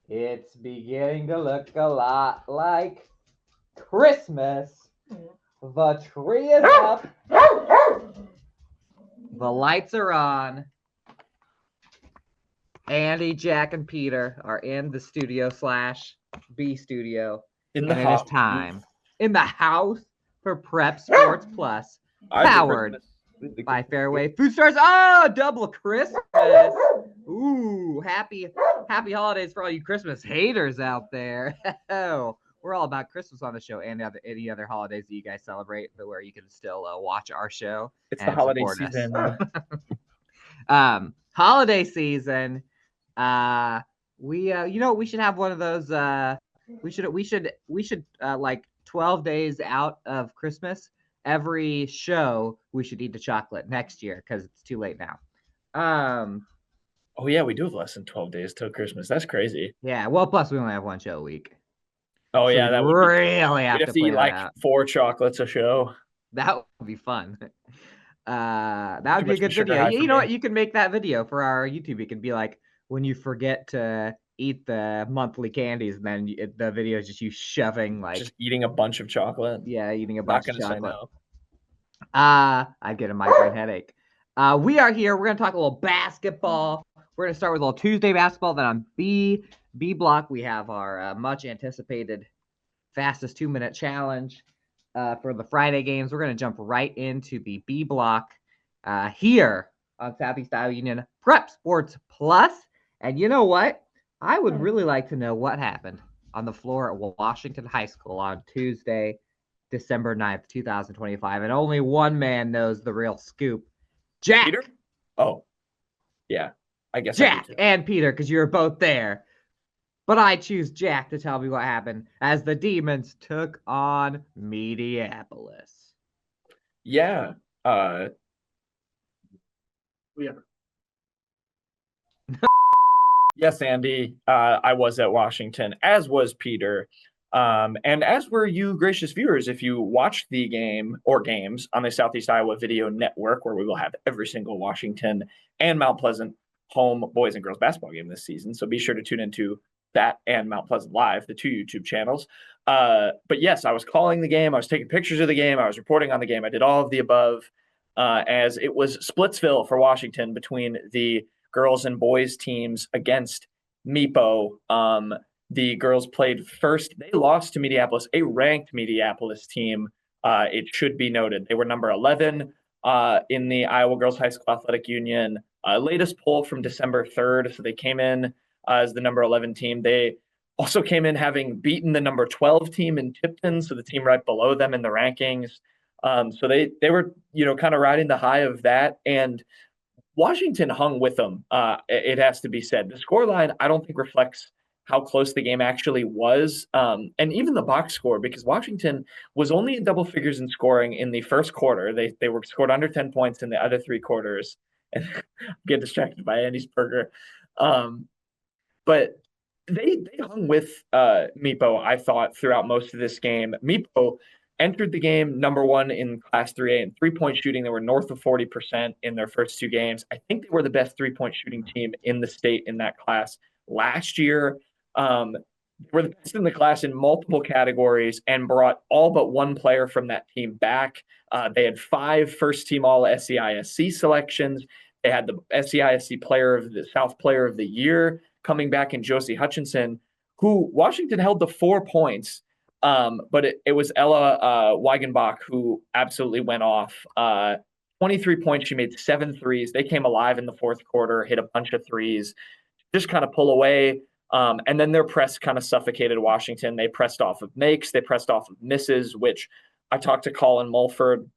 It's beginning to look a lot like Christmas. The tree is up. The lights are on. Andy, Jack, and Peter are in the studio / B studio. In the and it is house. time in the house for Prep Sports Plus, powered by Fairway Food Stores. Oh, double Christmas. Ooh, happy holidays for all you Christmas haters out there. We're all about Christmas on the show and any other holidays that you guys celebrate, but where you can still watch our show. It's the holiday season. Holiday season. We should have one of those. We should like 12 days out of Christmas. Every show we should eat the chocolate next year because it's too late now. Oh yeah, we do have less than 12 days till Christmas. That's crazy. Yeah. Well, plus we only have one show a week. Oh yeah, that would really have to eat like out. 4 chocolates a show. That would be fun. That would be a good video. You know what? You can make that video for our YouTube. It could be like when you forget to eat the monthly candies, and then the video is just you shoving like just eating a bunch of chocolate. Yeah, eating a bunch of chocolate. No. I get a migraine headache. We are here. We're gonna talk a little basketball. We're gonna start with a little Tuesday basketball. Then on B block, we have our much anticipated fastest 2-minute challenge. For the Friday games, we're going to jump right into the B block here on Southeast Iowa Union Prep Sports Plus. And you know what? I would really like to know what happened on the floor at Washington High School on Tuesday, December 9th, 2025. And only one man knows the real scoop. Jack. Peter? Oh, yeah. I guess Jack and Peter, because you were both there. But I choose Jack to tell me what happened as the Demons took on Mediapolis. Yeah. Yes, Andy. I was at Washington, as was Peter. And as were you, gracious viewers, if you watched the game or games on the Southeast Iowa Video Network, where we will have every single Washington and Mount Pleasant home boys and girls basketball game this season. So be sure to tune into that and Mount Pleasant Live, the 2 YouTube channels. But yes, I was calling the game. I was taking pictures of the game. I was reporting on the game. I did all of the above as it was Splitsville for Washington between the girls and boys teams against MIPO. The girls played first. They lost to Mediapolis, a ranked Mediapolis team. It should be noted. They were number 11 in the Iowa Girls High School Athletic Union latest poll from December 3rd. So they came in as the number 11 team. They also came in having beaten the number 12 team in Tipton, so the team right below them in the rankings. So they were, kind of riding the high of that. And Washington hung with them, it has to be said. The scoreline, I don't think reflects how close the game actually was. And even the box score, because Washington was only in double figures in scoring in the first quarter. They were scored under 10 points in the other 3 quarters. And get distracted by Andy's burger. But they hung with MIPO, I thought, throughout most of this game. MIPO entered the game number 1 in Class 3A in three-point shooting. They were north of 40% in their first 2 games. I think they were the best three-point shooting team in the state in that class last year. They were the best in the class in multiple categories and brought all but one player from that team back. They had 5 first-team All-SEISC selections. They had the SEISC Player of the South Player of the Year coming back in Josie Hutchinson, who Washington held to 4 points. But it was Ella Weigenbach who absolutely went off. 23 points. She made 7 threes. They came alive in the fourth quarter, hit a bunch of threes, just kind of pull away. And then their press kind of suffocated Washington. They pressed off of makes. They pressed off of misses, which I talked to Colin Mulford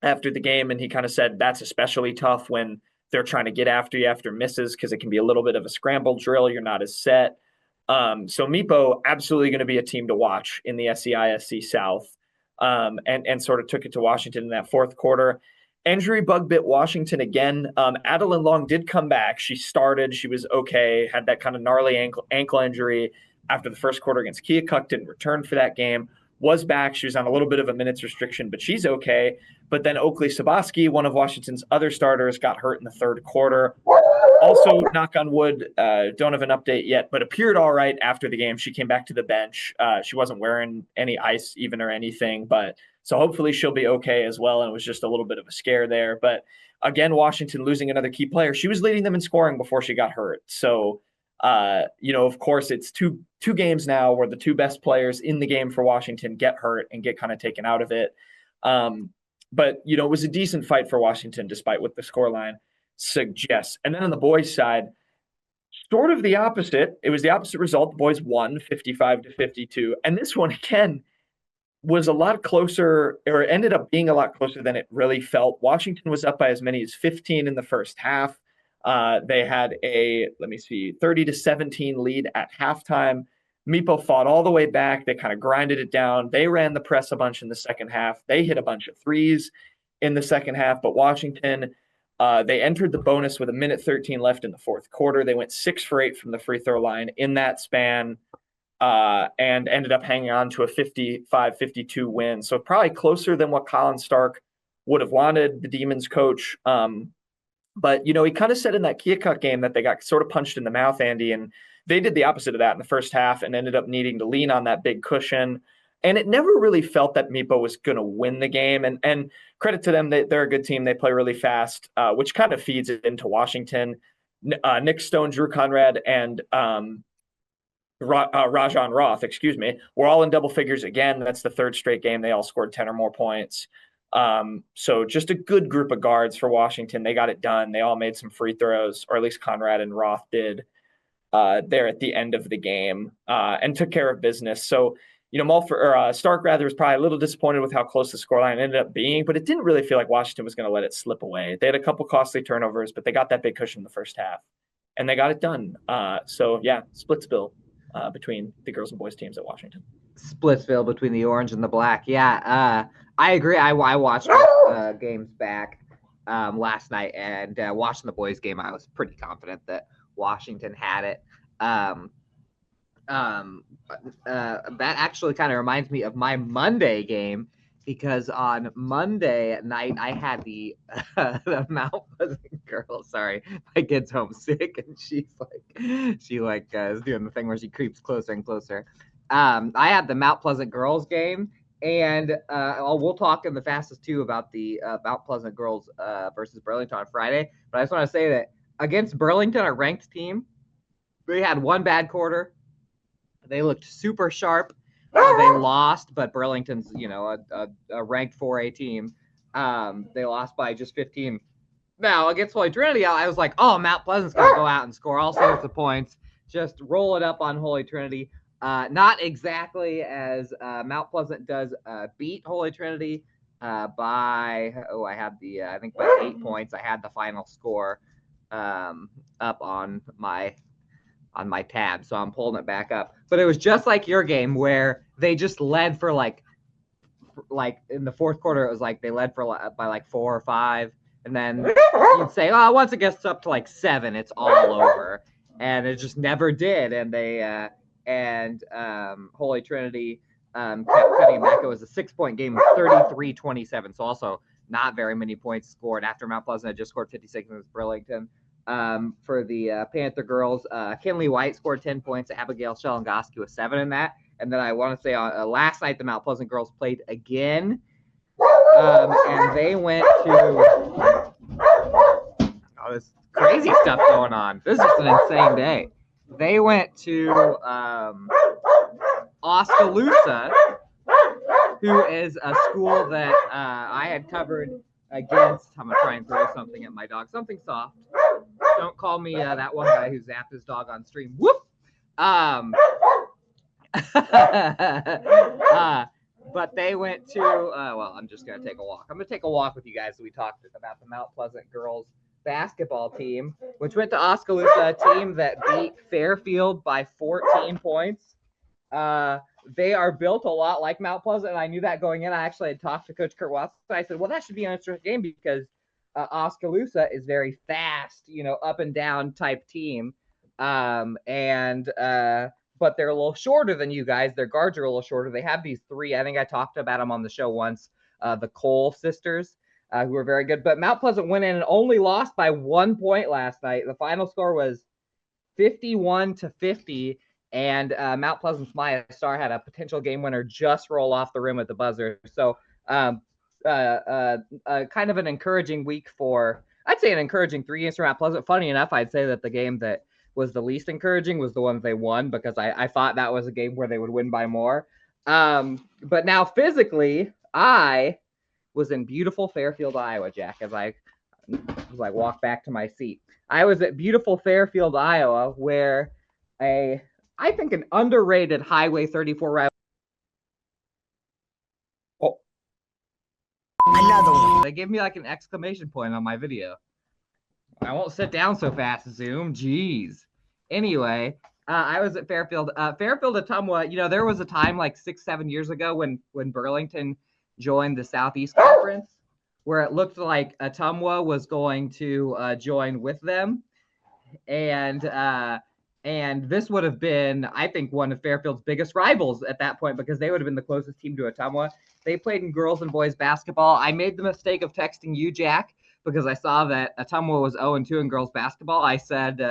after the game, and he kind of said that's especially tough when they're trying to get after you after misses because it can be a little bit of a scramble drill. You're not as set. So MIPO absolutely going to be a team to watch in the SEISC South, and sort of took it to Washington in that fourth quarter. Injury bug bit Washington again. Adeline Long did come back. She started. She was okay, had that kind of gnarly ankle injury after the first quarter against Keokuk, didn't return for that game. Was back. She was on a little bit of a minutes restriction, but she's okay. But then Oakley Saboski, one of Washington's other starters, got hurt in the third quarter. also, knock on wood, don't have an update yet, but appeared all right after the game. She came back to the bench. She wasn't wearing any ice even or anything, but so hopefully she'll be okay as well. And it was just a little bit of a scare there. But again, Washington losing another key player. She was leading them in scoring before she got hurt. So, of course, it's two games now where the two best players in the game for Washington get hurt and get kind of taken out of it. But it was a decent fight for Washington despite what the scoreline suggests. And then on the boys' side, sort of the opposite. It was the opposite result. The boys won 55-52. And this one, again, was a lot closer, or ended up being a lot closer than it really felt. Washington was up by as many as 15 in the first half. They had a, 30-17 lead at halftime. Meepo fought all the way back. They kind of grinded it down. They ran the press a bunch in the second half. They hit a bunch of threes in the second half, but Washington, they entered the bonus with 1:13 left in the fourth quarter. They went 6 for 8 from the free throw line in that span, and ended up hanging on to a 55-52 win. So probably closer than what Colin Stark would have wanted, the Demons coach. But, he kind of said in that Keokuk game that they got sort of punched in the mouth, Andy, and they did the opposite of that in the first half and ended up needing to lean on that big cushion. And it never really felt that Meepo was going to win the game. And credit to them, they're a good team. They play really fast, which kind of feeds it into Washington. Nick Stone, Drew Conrad, and Rajon Roth, were all in double figures again. That's the third straight game. They all scored 10 or more points. So just a good group of guards for Washington. They got it done. They all made some free throws, or at least Conrad and Roth did there at the end of the game, and took care of business. So, Stark was probably a little disappointed with how close the scoreline ended up being, but it didn't really feel like Washington was going to let it slip away. They had a couple costly turnovers, but they got that big cushion in the first half, and they got it done. Splitsville between the girls and boys teams at Washington. Splitsville between the orange and the black. Yeah, I agree. I watched games back last night, and watching the boys game, I was pretty confident that Washington had it. That actually kind of reminds me of my Monday game, because on Monday night I had the Mount Pleasant girl. Sorry, my kid's homesick, and she is doing the thing where she creeps closer and closer. I had the Mount Pleasant girls game, and we'll talk in the fastest two about the Mount Pleasant girls versus Burlington on Friday. But I just want to say that against Burlington, a ranked team, they had one bad quarter. They looked super sharp. They lost, but Burlington's, a ranked 4A team. They lost by just 15. Now, against Holy Trinity, I was like, oh, Mount Pleasant's going to go out and score all sorts of points. Just roll it up on Holy Trinity. Not exactly as Mount Pleasant does beat Holy Trinity by, I had I think by 8 points. I had the final score up on my tab, so I'm pulling it back up. But it was just like your game where they just led for like in the fourth quarter, it was like they led by like 4 or 5, and then you'd say, oh, once it gets up to like 7, it's all over, and it just never did. And they Holy Trinity kept cutting back. It was a 6-point game with 33-27, so also not very many points scored after Mount Pleasant had just scored 56 against Burlington. For the Panther girls, Kinley White scored 10 points. Abigail Shelengoski with 7 in that. And then I want to say last night the Mount Pleasant girls played again, and they went to this crazy stuff going on. This is just an insane day. They went to Oskaloosa, who is a school that I had covered against. I'm gonna try and throw something at my dog. Something soft. Don't call me that one guy who zapped his dog on stream. Whoop. But they went to. I'm just gonna take a walk. I'm gonna take a walk with you guys. We talked about the Mount Pleasant girls basketball team, which went to Oskaloosa, a team that beat Fairfield by 14 points. They are built a lot like Mount Pleasant, and I knew that going in. I actually had talked to Coach Kurt Watson. I said, well, that should be an interesting game because Oskaloosa is very fast, up and down type team. But they're a little shorter than you guys. Their guards are a little shorter. They have these 3, I think I talked about them on the show once, the Cole sisters. who were very good. But Mount Pleasant went in and only lost by 1 point last night. The final score was 51-50, and Mount Pleasant's Maya Starr had a potential game winner just roll off the rim at the buzzer. So kind of an encouraging week for, I'd say an encouraging 3 games for Mount Pleasant. Funny enough, I'd say that the game that was the least encouraging was the one they won, because I thought that was a game where they would win by more. But now physically, I was in beautiful Fairfield, Iowa, Jack, as I walk back to my seat. I was at beautiful Fairfield, Iowa, where I think an underrated Highway 34 rival. Oh. Another one. They gave me like an exclamation point on my video. I won't sit down so fast, Zoom. Jeez. Anyway, I was at Fairfield. Fairfield Ottumwa, there was a time like 6-7 years ago when Burlington joined the Southeast Conference, where it looked like Ottumwa was going to join with them. And this would have been, I think, one of Fairfield's biggest rivals at that point, because they would have been the closest team to Ottumwa. They played in girls and boys basketball. I made the mistake of texting you, Jack, because I saw that Ottumwa was 0-2 in girls basketball. I said,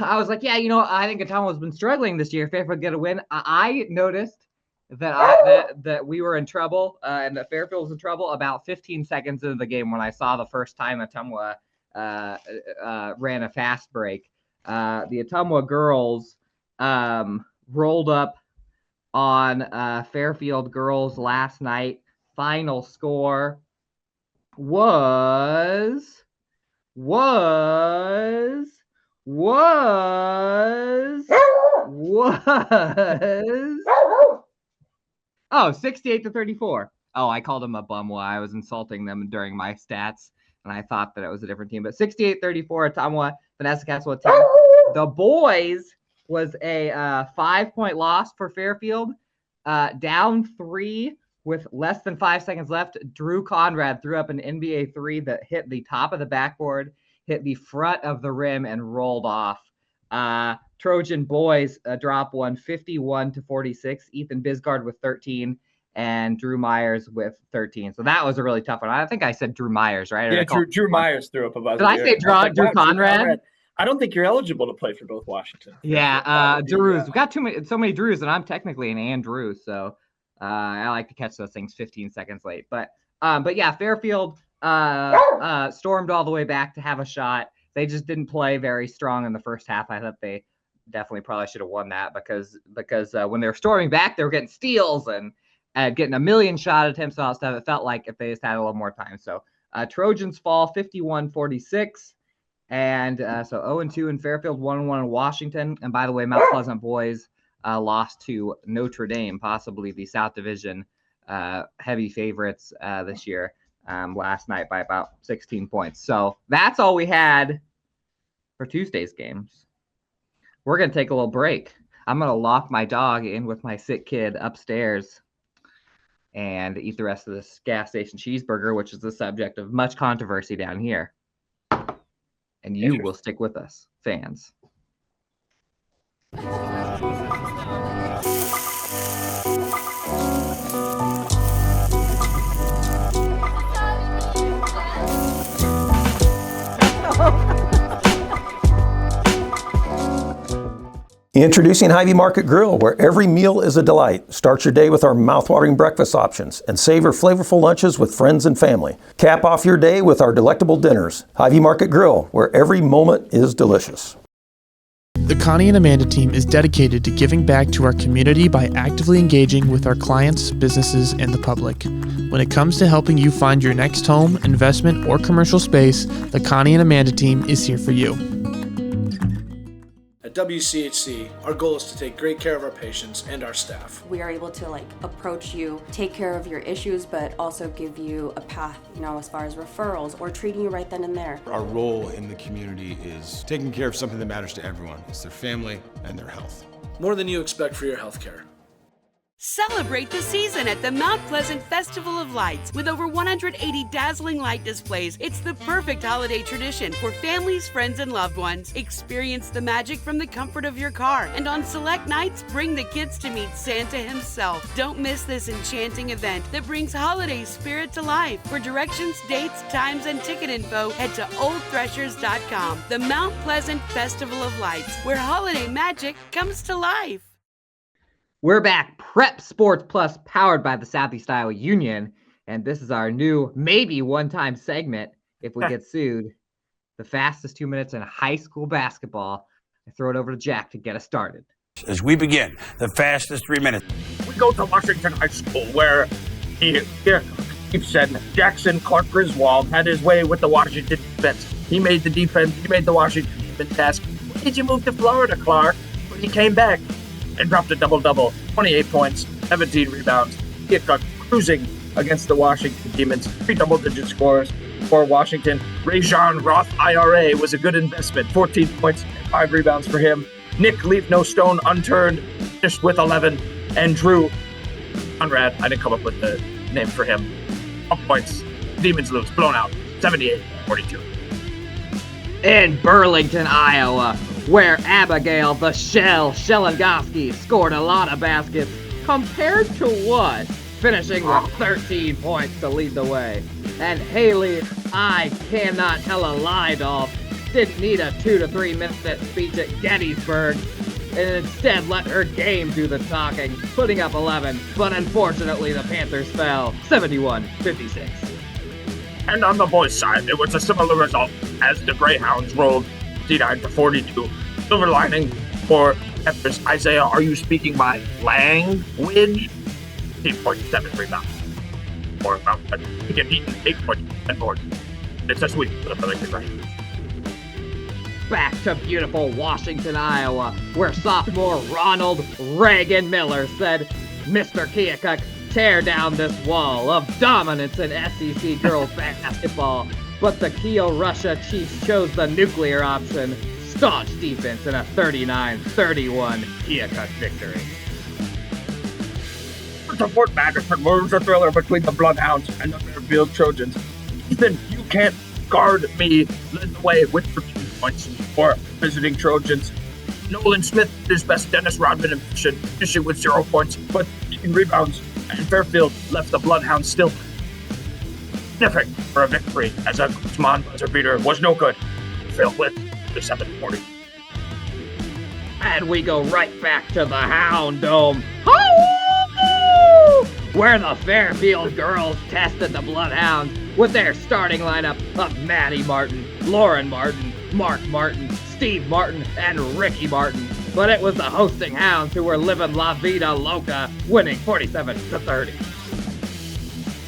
I was like, yeah, I think Ottumwa has been struggling this year. Fairfield get a win. I noticed that we were in trouble and that Fairfield was in trouble about 15 seconds into the game when I saw the first time Ottumwa ran a fast break. The Ottumwa girls rolled up on Fairfield girls last night. Final score was oh, 68-34. Oh, I called them a bum while I was insulting them during my stats, and I thought that it was a different team. But 68-34, Ottumwa, Vanessa Castle team. The boys was a 5-point loss for Fairfield. Down 3 with less than 5 seconds left. Drew Conrad threw up an NBA 3 that hit the top of the backboard, hit the front of the rim, and rolled off. Trojan boys drop one 51-46. Ethan Bisgard with 13 and Drew Myers with 13. So that was a really tough one. I think I said Drew Myers, right? Yeah, Drew Myers threw up a buzzer. Did I say Drew Conrad? I don't think you're eligible to play for both Washington. Yeah, Drews. We've got so many Drews, and I'm technically an Andrew, so I like to catch those things 15 seconds late. But yeah, Fairfield stormed all the way back to have a shot. They just didn't play very strong in the first half. I thought they definitely probably should have won that because when they were storming back, they were getting steals and getting a million shot attempts and all that stuff. It felt like if they just had a little more time. So Trojans fall 51-46. And so 0-2 in Fairfield, 1-1 in Washington. And by the way, Mount Pleasant boys lost to Notre Dame, possibly the South Division heavy favorites this year last night by about 16 points. So that's all we had for Tuesday's games. We're going to take a little break. I'm going to lock my dog in with my sick kid upstairs and eat the rest of this gas station cheeseburger, which is the subject of much controversy down here. And you will stick with us, fans. Introducing Hy-Vee Market Grill, where every meal is a delight. Start your day with our mouth-watering breakfast options and savor flavorful lunches with friends and family. Cap off your day with our delectable dinners. Hy-Vee Market Grill, where every moment is delicious. The Connie and Amanda team is dedicated to giving back to our community by actively engaging with our clients, businesses, and the public. When it comes to helping you find your next home, investment, or commercial space, the Connie and Amanda team is here for you. At WCHC, our goal is to take great care of our patients and our staff. We are able to approach you, take care of your issues, but also give you a path, as far as referrals or treating you right then and there. Our role in the community is taking care of something that matters to everyone. It's their family and their health. More than you expect for your health care. Celebrate the season at the Mount Pleasant Festival of Lights. With over 180 dazzling light displays, it's the perfect holiday tradition for families, friends, and loved ones. Experience the magic from the comfort of your car, and on select nights, bring the kids to meet Santa himself. Don't miss this enchanting event that brings holiday spirit to life. For directions, dates, times, and ticket info, head to oldthreshers.com. The Mount Pleasant Festival of Lights, where holiday magic comes to life. We're back. Prep Sports Plus, powered by the Southeast Iowa Union. And this is our new, maybe one-time segment if we get sued. The fastest 2 minutes in high school basketball. I throw it over to Jack to get us started. As we begin, the fastest 3 minutes. We go to Washington High School, where he said Jackson Clark Griswold had his way with the Washington defense. He made the Washington defense task. Why did you move to Florida, Clark? But he came back and dropped a double-double, 28 points, 17 rebounds. He got cruising against the Washington Demons, 3 double-digit scores for Washington. Rajon Roth IRA was a good investment, 14 points, 5 rebounds for him. Nick Leave No Stone Unturned, finished with 11. And Drew Conrad, I didn't come up with the name for him, 12 points. Demons lose, blown out, 78-42. In Burlington, Iowa, where Abigail the Shell Shelengoski scored a lot of baskets, compared to what? Finishing with 13 points to lead the way. And Haley, I cannot tell a lie, Dolph, didn't need a 2 to 3 minute speech at Gettysburg, and instead let her game do the talking, putting up 11, but unfortunately the Panthers fell 71-56. And on the boys' side, it was a similar result as the Greyhounds rolled 59-42. Silver lining for Panthers. Isaiah, are you speaking my language? 8.7 rebounds. Or about he can beat 8.7 boards. It's a sweep for the Burlington Greyhounds. Back to beautiful Washington, Iowa, where sophomore Ronald Reagan Miller said, Mr. Keokuk, tear down this wall of dominance in SEC girls basketball. But the Keo Russia Chiefs chose the nuclear option. Staunch defense in a 39-31 Keokuk victory. The Fort Madison moves a thriller between the Bloodhounds and the Fairfield Trojans. Ethan, you can't guard me, led the way with 13 points for visiting Trojans. Nolan Smith did his best. Dennis Rodman in finishing with 0 points, but 15 rebounds. And Fairfield left the Bloodhounds still sniffing for a victory, as a Guzman buzzer beater was no good. Fairfield with the 740. And we go right back to the Hound Dome, where the Fairfield girls tested the Bloodhounds with their starting lineup of Maddie Martin, Lauren Martin, Mark Martin, Steve Martin, and Ricky Martin. But it was the hosting Hounds who were living La Vida Loca, winning 47-30.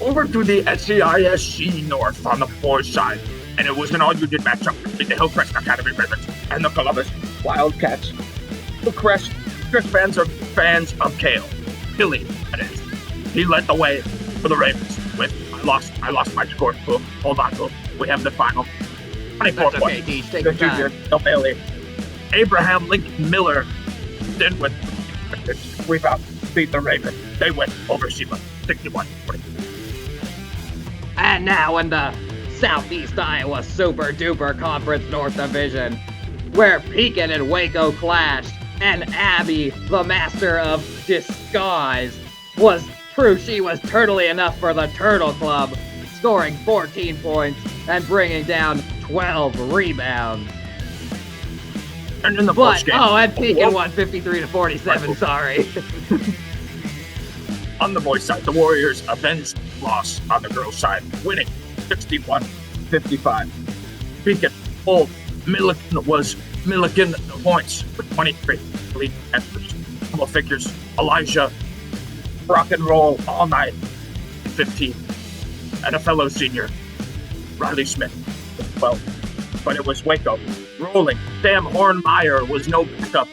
Over to the SEISC North on the boys' side, and it was an all-you-did matchup between the Hillcrest Academy Ravens and the Columbus Wildcats. Hillcrest fans are fans of Kale. Billy, that is. He led the way for the Ravens with, I lost my score. Hold on, we have the final. 24 That's okay, points. Deej, take your time. No Bailey. Abraham Lincoln Miller then with rebound beat the Ravens. They went over Sheba, 61-40. And now in the Southeast Iowa Super Duper Conference North Division, where Pekin and Waco clashed, and Abby, the master of disguise, was proof she was turtly enough for the Turtle Club, scoring 14 points and bringing down 12 rebounds. And in the postgame, and Pekin won 53-47, sorry. On the boys' side, the Warriors avenged the loss on the girls' side, winning 61-55. Pekin pulled Milliken the points with 23. Lead Panthers, double figures. Elijah, rock and roll all night, 15. And a fellow senior, Riley Smith, 12. But it was Waco rolling. Sam Hornmeyer was no backup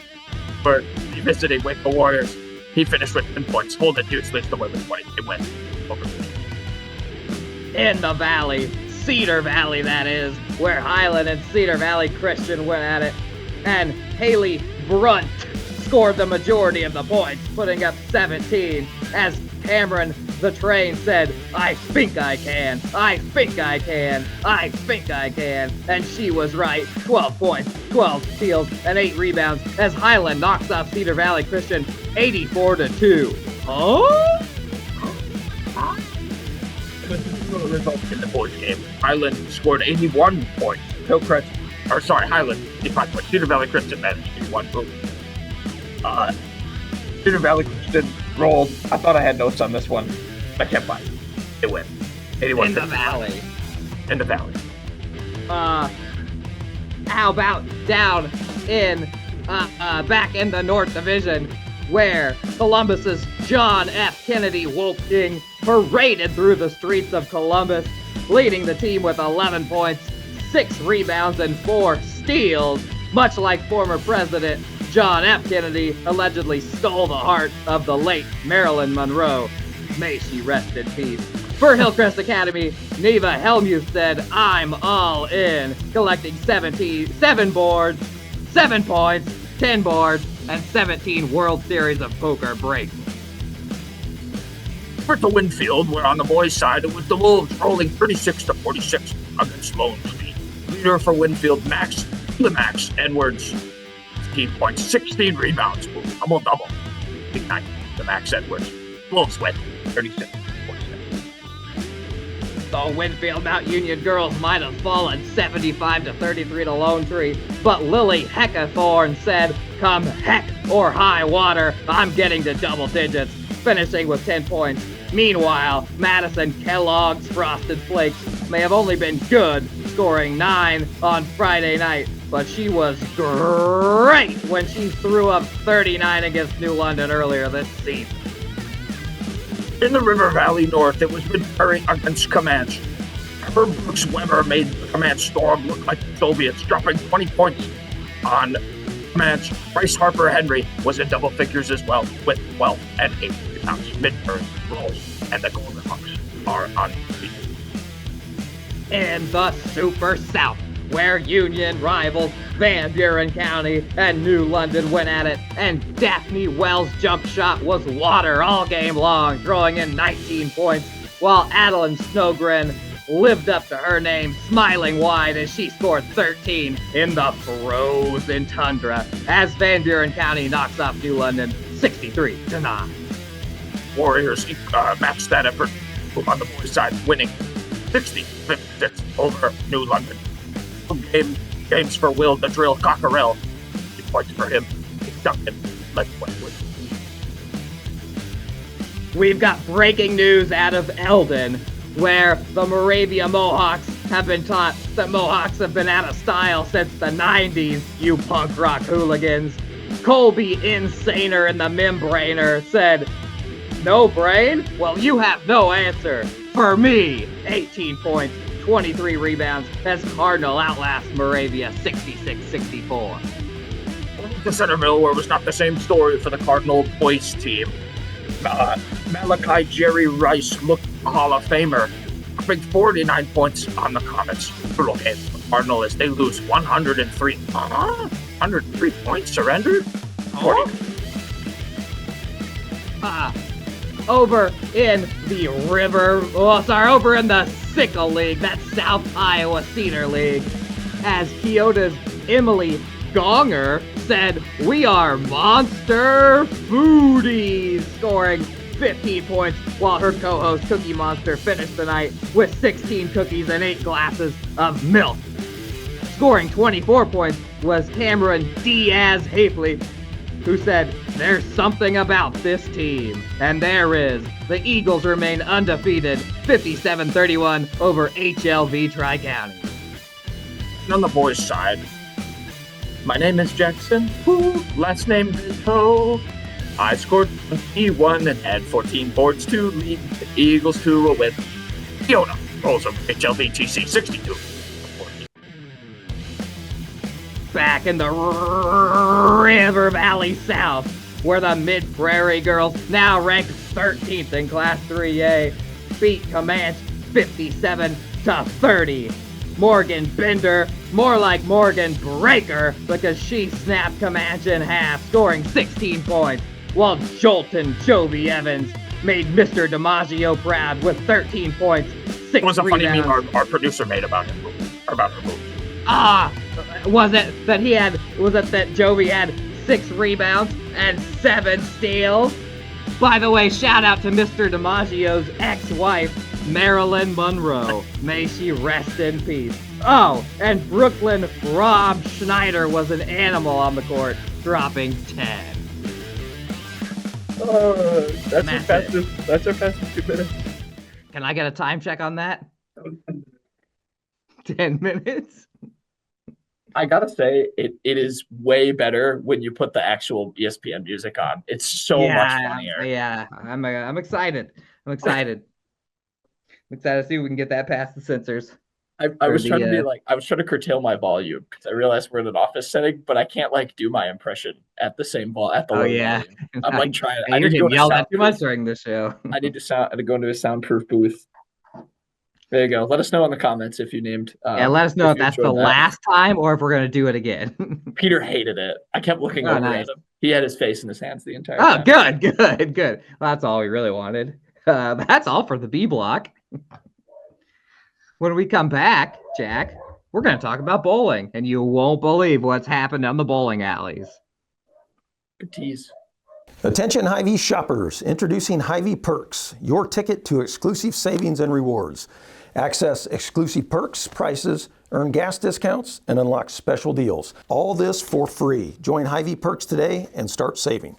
for the visiting Waco Warriors. He finished with 10 points. Hold it, Dukes leads the way with 20. It went over. In the valley, Cedar Valley that is, where Highland and Cedar Valley Christian went at it. And Haley Brunt scored the majority of the points, putting up 17, as Cameron the Train said, I think I can, I think I can, I think I can, and she was right. 12 points, 12 steals, and 8 rebounds as Highland knocks off Cedar Valley Christian 84-2. Oh? Results in the boys game. Highland scored 81 points. Highland 85 points. Cedar Valley Christian managed 81 points. Cedar Valley Christian rolled. I thought I had notes on this one. I can't find it. It went 81. In the valley. In the valley. How about down in back in the North Division, where Columbus's John F. Kennedy Wolf King paraded through the streets of Columbus, leading the team with 11 points, 6 rebounds, and 4 steals, much like former President John F. Kennedy allegedly stole the heart of the late Marilyn Monroe. May she rest in peace. For Hillcrest Academy, Neva Helmuth said, I'm all in, collecting 7 boards, 7 points, 10 boards, and 17 World Series of Poker breaks. For the Winfield, we're on the boys' side with the Wolves rolling 36-46 against Lone Tree. Leader for Winfield, the Max Edwards, 15 points, 16 rebounds, double. Big night, the Max Edwards. Wolves win 36-47. The Winfield Mount Union girls might have fallen 75-33 to Lone Tree, but Lily Heckathorn said, come heck or high water, I'm getting to double digits, finishing with 10 points. Meanwhile, Madison Kellogg's Frosted Flakes may have only been good, scoring 9 on Friday night, but she was great when she threw up 39 against New London earlier this season. In the River Valley North, it was Woodbury against Comanche. Herb Brooks Weber made the Comanche Storm look like the Soviets, dropping 20 points on Comanche. Bryce Harper Henry was in double figures as well, with 12 and 8 rebounds. Midburn rolls, and the Golden Hawks are undefeated. In the Super South, where Union rivals Van Buren County and New London went at it, and Daphne Wells' jump shot was water all game long, throwing in 19 points, while Adeline Snowgren lived up to her name, smiling wide as she scored 13 in the frozen tundra, as Van Buren County knocks off New London 63-9. Warriors matched that effort on the boys' side, winning 60-56 over New London. Games for Will the Drill Cockerell. 2 points for him. Duncan led Westwood. We've got breaking news out of Eldon, where the Moravia Mohawks have been taught that Mohawks have been out of style since the 90s, you punk rock hooligans. Colby Insaner and the Membrainer said, no brain? Well, you have no answer. For me, 18 points, 23 rebounds, as Cardinal outlasts Moravia 66-64. The Centerville War was not the same story for the Cardinal boys team. Malachi Jerry Rice looked a Hall of Famer, dropping 49 points on the Comets. Brutal game for the Cardinal as they lose 103. 103 points surrendered? Over in the over in the Sickle League, that's South Iowa Cedar League, as Keota's Emily Gonger said, we are monster foodies, scoring 15 points, while her co-host Cookie Monster finished the night with 16 cookies and 8 glasses of milk. Scoring 24 points was Cameron Diaz Hafley, who said, there's something about this team. And there is. The Eagles remain undefeated, 57-31 over HLV Tri-County. On the boys' side, my name is Jackson, last name Vito. I scored 21 and had 14 boards to lead the Eagles to a win. Fiona rolls over HLV TC 62. Back in the River Valley South, where the Mid-Prairie girls, now ranked 13th in Class 3A, beat Comanche 57-30. Morgan Bender, more like Morgan Breaker, because she snapped Comanche in half, scoring 16 points, while Jolton Jovi Evans made Mr. DiMaggio proud with 13 points, 6 It was a funny meme rebounds. our producer made about him, or about her movie. Was it that Jovi had 6 rebounds and 7 steals? By the way, shout out to Mr. DiMaggio's ex-wife, Marilyn Monroe. May she rest in peace. Oh, and Brooklyn Rob Schneider was an animal on the court, dropping 10. That's our fastest 2 minutes. Can I get a time check on that? 10 minutes? I gotta say, it is way better when you put the actual ESPN music on. It's so much funnier. Yeah, I'm excited. I'm excited to see if we can get that past the censors. I was trying to curtail my volume because I realized we're in an office setting, but I can't do my impression at the same volume. I'm trying. Hey, you're getting yelled at too much during this show. I need to go into a soundproof booth. There you go. Let us know in the comments if you named. Let us know if that's the last time or if we're gonna do it again. Peter hated it. I kept looking over at him. He had his face in his hands the entire time. Oh, good. Well, that's all we really wanted. That's all for the B block. When we come back, Jack, we're going to talk about bowling, and you won't believe what's happened on the bowling alleys. Good tease. Attention Hy-Vee shoppers, introducing Hy-Vee Perks, your ticket to exclusive savings and rewards. Access exclusive perks, prices, earn gas discounts, and unlock special deals. All this for free. Join Hy-Vee Perks today and start saving.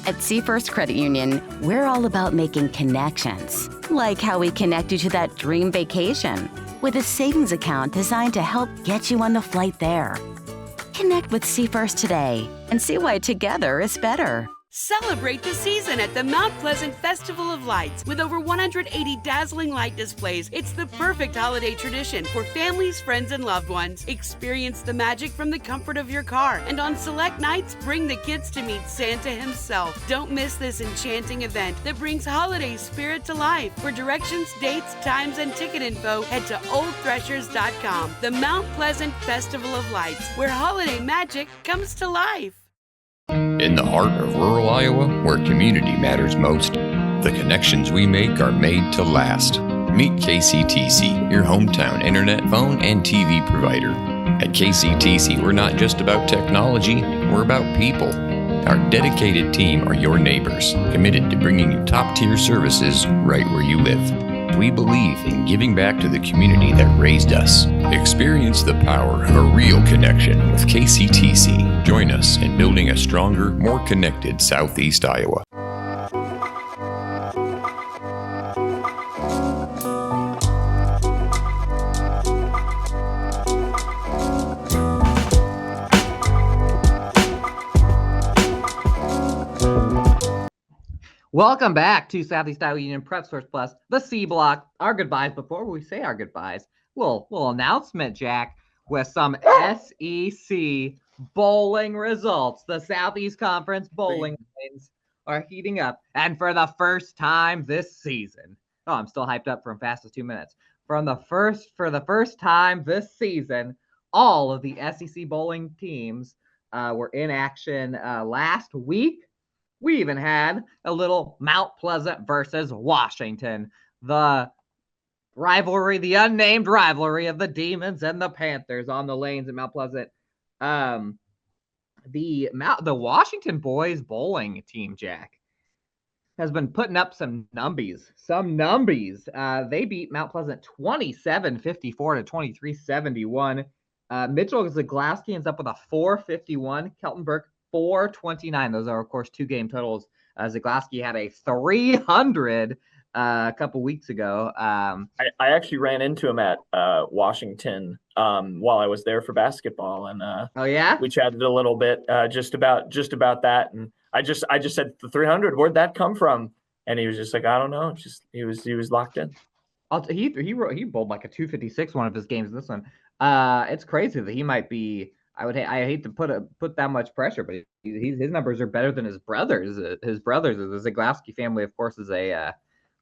At SeaFirst Credit Union, we're all about making connections, like how we connect you to that dream vacation with a savings account designed to help get you on the flight there. Connect with SeaFirst today and see why together is better. Celebrate the season at the Mount Pleasant Festival of Lights. With over 180 dazzling light displays, it's the perfect holiday tradition for families, friends, and loved ones. Experience the magic from the comfort of your car, and on select nights, bring the kids to meet Santa himself. Don't miss this enchanting event that brings holiday spirit to life. For directions, dates, times, and ticket info, head to oldthreshers.com. The Mount Pleasant Festival of Lights, where holiday magic comes to life. In the heart of rural Iowa, where community matters most, the connections we make are made to last. Meet KCTC, your hometown internet, phone, and TV provider. At KCTC, we're not just about technology, we're about people. Our dedicated team are your neighbors, committed to bringing you top-tier services right where you live. We believe in giving back to the community that raised us. Experience the power of a real connection with KCTC. Join us in building a stronger, more connected Southeast Iowa. Welcome back to Southeast Iowa Union Prep Source Plus, the C Block. Our goodbyes. Before we say our goodbyes, little announcement, Jack, with some SEC bowling results. The Southeast Conference bowling lanes are heating up, and for the first time this season, I'm still hyped up from fastest 2 minutes. For the first time this season, all of the SEC bowling teams were in action last week. We even had a little Mount Pleasant versus Washington, the rivalry, the unnamed rivalry of the Demons and the Panthers on the lanes at Mount Pleasant. The Washington boys bowling team, Jack, has been putting up some numbies. They beat Mount Pleasant 27-54 to 23-71. Mitchell Zaglaski ends up with a 451. Kelton Burke 429. Those are, of course, 2 game totals. Zaglaski had a 300 a couple weeks ago. I actually ran into him at Washington while I was there for basketball, and oh yeah, we chatted a little bit just about that. And I just said the 300. Where'd that come from? And he was just like, I don't know. Just he was locked in. He bowled like a 256 one of his games. This one, it's crazy that he might be. I hate to put that much pressure, but his numbers are better than his brothers. His brothers, the Zaglavsky family, of course, is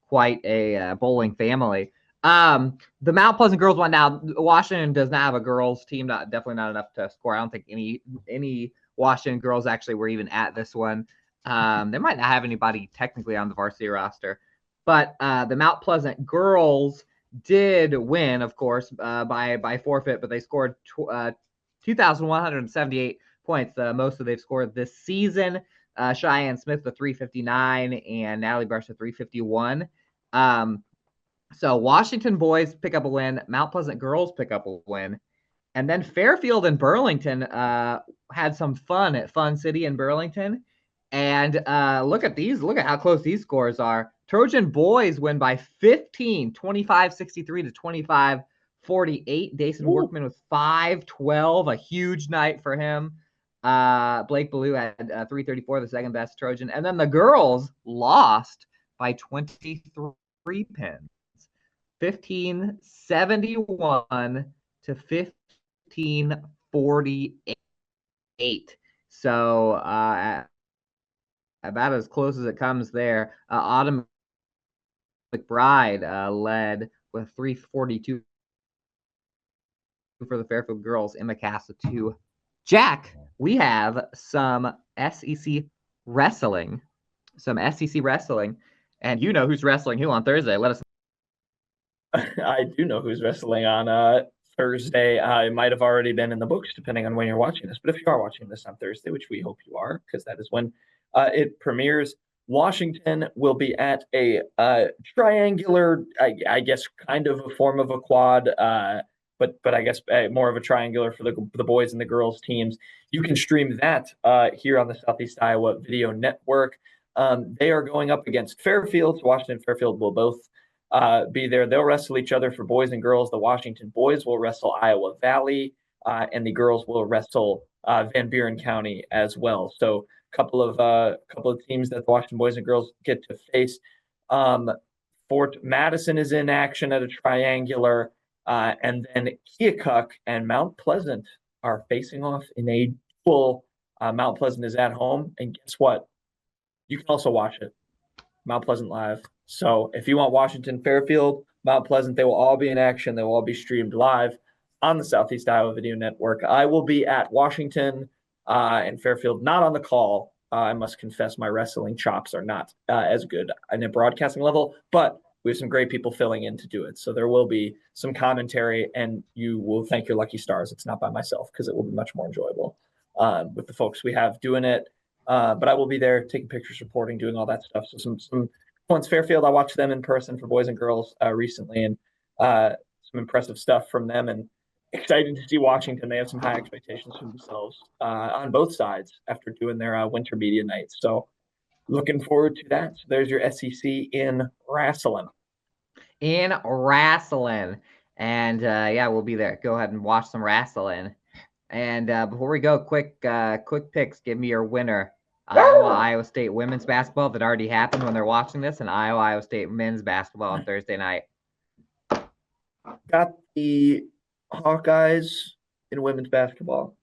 quite a bowling family. The Mount Pleasant girls won. Now Washington does not have a girls team. Definitely not enough to score. I don't think any Washington girls actually were even at this one. They might not have anybody technically on the varsity roster. But the Mount Pleasant girls did win, of course, by forfeit, but they scored 2,178 points, the most that they've scored this season. Cheyenne Smith, the 359, and Natalie Brush, the 351. So Washington boys pick up a win. Mount Pleasant girls pick up a win. And then Fairfield and Burlington had some fun at Fun City in Burlington. And look at these. Look at how close these scores are. Trojan boys win by 15, 25-63 to 25-48. Dason Workman with 5-12, a huge night for him. Blake Ballou had 334, the second best Trojan. And then the girls lost by 23 pins, 1571 to 1548. So about as close as it comes there. Autumn McBride led with 342 for the Fairfield girls. Emma Cassa 2. Jack, we have some SEC wrestling. And you know who's wrestling who on Thursday. Let us know. I do know who's wrestling on Thursday. It might have already been in the books, depending on when you're watching this. But if you are watching this on Thursday, which we hope you are, because that is when it premieres, Washington will be at a triangular, I guess, kind of a form of a quad, but I guess more of a triangular for the boys and the girls teams. You can stream that here on the Southeast Iowa Video Network. They are going up against Fairfield. Washington and Fairfield will both be there. They'll wrestle each other for boys and girls. The Washington boys will wrestle Iowa Valley, and the girls will wrestle Van Buren County as well. So couple of teams that the Washington boys and girls get to face. Fort Madison is in action at a triangular, and then Keokuk and Mount Pleasant are facing off in a duel. Mount Pleasant is at home, and guess what? You can also watch it, Mount Pleasant live. So if you want Washington, Fairfield, Mount Pleasant, they will all be in action. They will all be streamed live on the Southeast Iowa Video Network. I will be at Washington and Fairfield, not on the call. I must confess my wrestling chops are not as good on a broadcasting level, but we have some great people filling in to do it. So there will be some commentary, and you will thank your lucky stars it's not by myself, because it will be much more enjoyable with the folks we have doing it. But I will be there taking pictures, reporting, doing all that stuff. So some once Fairfield, I watched them in person for boys and girls recently, and some impressive stuff from them, and excited to see Washington. They have some high expectations for themselves on both sides after doing their winter media nights. So looking forward to that. So there's your SEC in wrestling. And yeah, we'll be there. Go ahead and watch some wrestling. And before we go, quick picks. Give me your winner. Iowa State women's basketball that already happened when they're watching this, and Iowa State men's basketball on Thursday night. Got the Hawkeyes in women's basketball.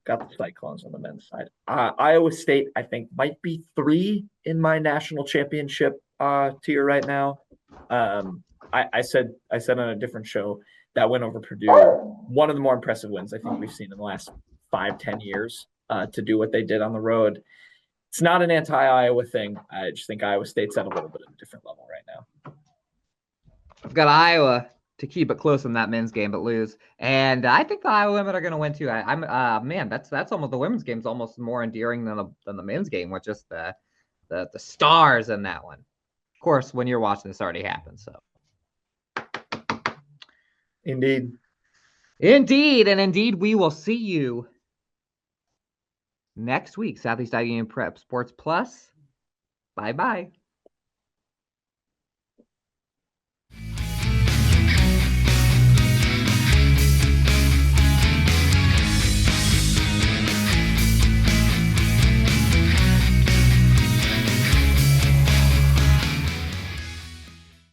Got the Cyclones on the men's side. Iowa State, I think, might be 3 in my national championship tier right now. I said on a different show that win over Purdue, one of the more impressive wins I think we've seen in the last 5-10 years to do what they did on the road. It's not an anti-Iowa thing. I just think Iowa State's at a little bit of a different level right now. I've got Iowa to keep it close in that men's game, but lose. And I think the Iowa women are going to win too. I'm man, that's almost, the women's game's almost more endearing than the men's game, with just the stars in that one. Of course, when you're watching, this already happened. So, indeed, we will see you next week. Southeast Iowa Union Prep Sports Plus. Bye.